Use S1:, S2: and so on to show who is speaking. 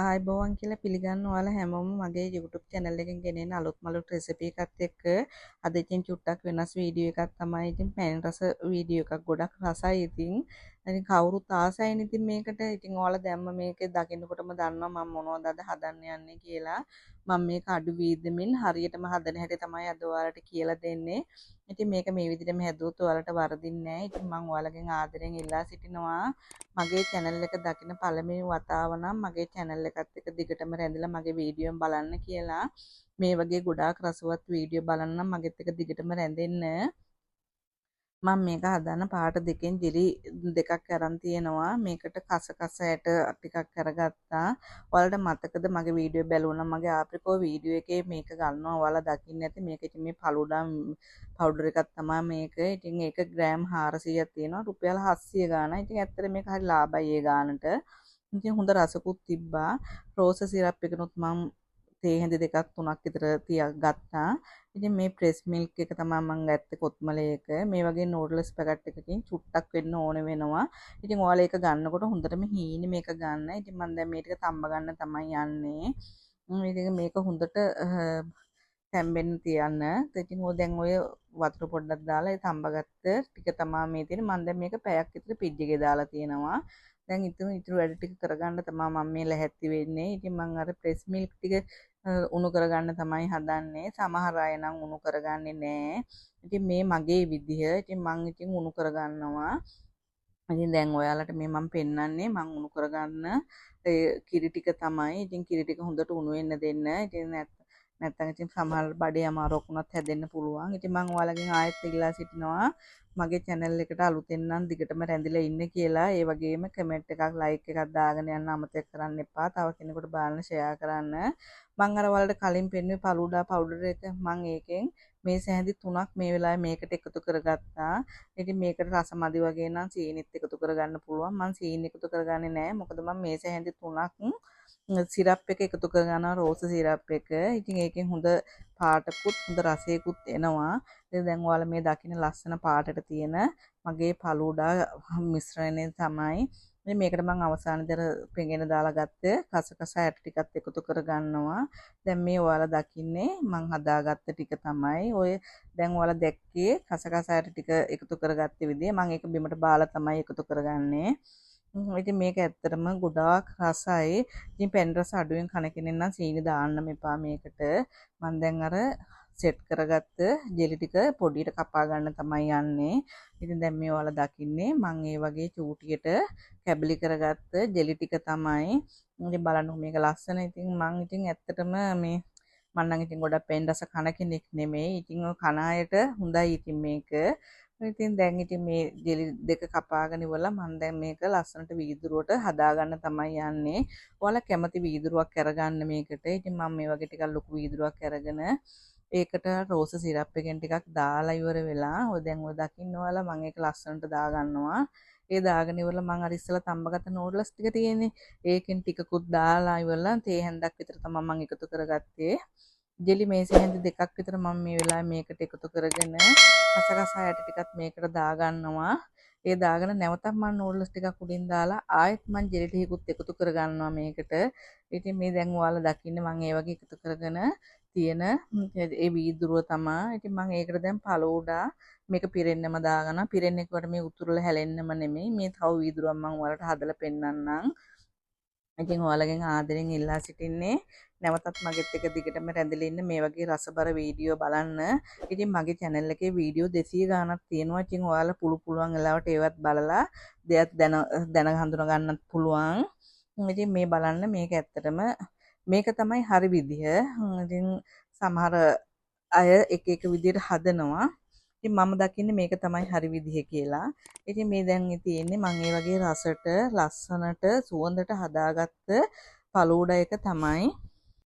S1: ආයිබෝවන් කියලා පිළිගන්න ඔයාලා හැමෝම මගේ YouTube channel එකෙන් ගෙනෙන අලුත් මලුත් රෙසිපි එකත් එක්ක අද ඉතින් චුට්ටක් වෙනස් වීඩියෝ එකක් තමයි ඉතින් පැන් රස වීඩියෝ එකක් ගොඩක් රසයි ඉතින් කවුරුත් ආසයිනේ ඉතින් මේකට ඉතින් ඔයාලා දැම්ම මේකේ දකින්නකොටම දන්නවා මම මොනවද අද හදන්න යන්නේ කියලා මම මේක අඩු වීදමින් හරියටම හදන හැටි තමයි අද ඔයාලට කියලා දෙන්නේ. ඉතින් මේක මේ විදිහටම හැදුවොත් ඔයාලට වරදින්නේ නැහැ. ඉතින් මම ඔයාලගෙන් ආදරෙන් ඉල්ලා සිටිනවා මගේ channel එක දකින පළවෙනි වතාව නම් මගේ channel එකත් එක්ක දිගටම රැඳිලා මගේ වීඩියෝ බලන්න කියලා. මේ වගේ ගොඩාක් රසවත් වීඩියෝ බලන්න නම් මගෙත් එක්ක දිගටම රැඳෙන්න. මම මේක හදන්න පාට දෙකෙන් ජෙලි දෙකක් අරන් තියෙනවා. මේකට කස ඇට ටිකක් අරගත්තා. ඔයාලට මතකද මගේ වීඩියෝ බැලුවනම් මගේ ආප්‍රිකෝ වීඩියෝ එකේ මේක ගන්නවා. ඔයාලා දකින්න ඇති මේක ඉතින් මේ ෆලුඩා පවුඩර් එකක් තමයි මේක. ඉතින් ඒක ග්‍රෑම් 400ක් තියෙනවා. රුපියල් 700 ගාණයි. ඉතින් ඇත්තට මේක හරි ලාභයි ඒ ගානට. ඉතින් හොඳ රසකුත් තිබ්බා. රෝස සිරප් එකනොත් මම තේ හැඳි දෙකක් තුනක් විතර ගත්තා. ඉතින් මේ ප්‍රෙස් මිල්ක් එක තමයි මම ගත්තේ කොත්මලේ එක. මේ වගේ නූඩල්ස් පැකට් එකකින් චුට්ටක් වෙන්න ඕන වෙනවා. ඉතින් ඔයාලා ඒක ගන්නකොට හොඳටම හීනි මේක ගන්න. ඉතින් මම දැන් මේ ටික තම්බ ගන්න තමයි යන්නේ. ඉතින් මේක හොඳට තැම්බෙන්න තියන්න. ඉතින් දැන් ඔය වතුර පොඩ්ඩක් දාලා ඒ තම්බගත්ත ටික තමයි මේ තියෙන්නේ. මම දැන් මේක පැයක් විතර ෆ්‍රිජ් එකේ දාලා තියෙනවා. දැන් ඉතුරු වැඩ ටික කරගන්න තමයි මම මේ ලැහැත්ති වෙන්නේ. ඉතින් මම අර ප්‍රෙස් මිල්ක් ටික උණු කරගන්න තමයි හදන්නේ. සමහර අය නම් උණු කරගන්නේ නැහැ. ඉතින් මේ මගේ විදිහ. ඉතින් මම උණු කරගන්නවා. ඉතින් දැන් ඔයාලට මේ මම පෙන්නන්නේ මම උණු කරගන්න කිරි ටික තමයි. ඉතින් කිරි ටික හොඳට උණු වෙන්න දෙන්න. ඉතින් නැත්නම් ඉතින් සමහර බඩේ අමාරුවක් වුණත් හැදෙන්න පුළුවන්. ඉතින් මම ඔයාලගෙන් ආයෙත් ඉල්ලා සිටිනවා මගේ channel එකට අලුතෙන් නම් දිගටම රැඳිලා ඉන්න කියලා. ඒ වගේම කමෙන්ට් එකක් like එකක් දාගෙන යන්න අමතක කරන්න එපා. තව කෙනෙකුට බලන්න share කරන්න. මම අර ඔයාලට කලින් පෙන්නුවේ ෆලුඩා පවුඩර් එක මම ඒකෙන් මේ සැහැඳි 3ක් මේ වෙලාවේ මේකට එකතු කරගත්තා. ඉතින් මේකට රස මදි වගේ නම් සීනිත් එකතු කරගන්න පුළුවන්. මම සීනි එකතු කරගන්නේ නැහැ. මොකද මම මේ සැහැඳි 3ක් සිරප් එක එකතු කරගන්නවා රෝස සිරප් එක. ඉතින් ඒකෙන් හොඳ පාටකුත් හොඳ රසයකුත් එනවා. ඉතින් දැන් ඔයාලා මේ දකින්න ලස්සන පාටට තියෙන මගේ ෆලුඩා මිශ්‍රණය තමයි. ඉතින් මේකට මම අවසානයේදී අර පෙඟෙන දාලා ගත්තේ කසකස ඇට ටිකත් එකතු කරගන්නවා. දැන් මේ ඔයාලා දකින්නේ මම හදාගත්ත ටික තමයි. ඔය දැන් ඔයාලා දැක්කේ කසකස ඇට ටික එකතු කරගත්ත විදිය. මම ඒක බිමට බාලා තමයි එකතු කරගන්නේ. ඉතින් මේක ඇත්තටම ගොඩාක් රසයි. ඉතින් පැන් රස අඩුවෙන් කන කෙනෙක් නම් සීනි දාන්නම එපා මේකට. මම දැන් අර සෙට් කරගත්ත ජෙලි ටික පොඩියට කපා ගන්න තමයි යන්නේ. ඉතින් දැන් මේ ඔයාලා දකින්නේ මම ඒ වගේ චූටියට කැබලි කරගත්ත ජෙලි ටික තමයි. ඉතින් බලන්න මේක ලස්සන. ඉතින් මම ඇත්තටම මේ මම නම් ඉතින් ගොඩක් පැන් රස කන කෙනෙක් නෙමෙයි. ඉතින් ඔය කන අයට හොඳයි ඉතින් මේක. ඉතින් දැන් ඉතින් මේ ජෙලි දෙක කපාගෙන ඉවරලා මම දැන් මේක ලස්සනට වීදුරුවට හදාගන්න තමයි යන්නේ. ඔයාලා කැමති වීදුරුවක් අරගන්න මේකට. ඉතින් මම මේ වගේ ටිකක් ලොකු වීදුරුවක් අරගෙන ඒකට රෝස සිරප් එකෙන් ටිකක් දාලා ඉවර වෙලා ඔය දැන් ඔය දකින්න ඔයාලා මම ඒක ලස්සනට දාගන්නවා. ඒ දාගෙන ඉවරලා මම අර ඉස්සලා තම්බගත්ත නූඩල්ස් ටික තියෙන්නේ. ඒකෙන් ටිකකුත් දාලා ඉවරලා තේ හැන්දක් විතර තමයි මම එකතු කරගත්තේ. ජෙලි මේසෙ හැන්ද දෙකක් විතර මම මේ වෙලාවේ මේකට එකතු කරගෙන කසකස ඇට ටිකක් මේකට දාගන්නවා. ඒ දාගෙන නැවතත් මම නූඩල්ස් ටිකක් උඩින් දාලා ආයෙත් මම ජෙලි ටිකකුත් එකතු කරගන්නවා මේකට. ඉතින් මේ දැන් ඔයාලා දකින්නේ මම ඒ වගේ එකතු කරගෙන තියෙන ඒ වීදුරුව තමයි. ඉතින් මම ඒකට දැන් ෆලුඩා මේක පිරෙන්නම දාගන්නවා. පිරෙන්නේ කොට මේ උතුරලා හැලෙන්නම නෙමෙයි. මේ තව වීදුරුවක් මම ඔයාලට හදලා පෙන්නන්නම්. ඉතින් ඔයාලගෙන් ආදරෙන් ඉල්ලා සිටින්නේ නැවතත් මගෙත් එක දිගටම රැඳිලා ඉන්න මේ වගේ රසබර වීඩියෝ බලන්න. ඉතින් මගේ channel එකේ වීඩියෝ 200 ගාණක් තියෙනවා. ඉතින් ඔයාලා පුළුවන් වෙලාවට ඒවත් බලලා දෙයක් දැන හඳුනා ගන්නත් පුළුවන්. ඉතින් මේ බලන්න මේක ඇත්තටම මේක තමයි හරි විදිහ. ඉතින් සමහර අය එක එක විදිහට හදනවා. ඉතින් මම දකින්නේ මේක තමයි හරි විදිහ කියලා. ඉතින් මේ දැන් තියෙන්නේ මම මේ වගේ රසට ලස්සනට සුවඳට හදාගත්ත ෆලුඩා එක තමයි.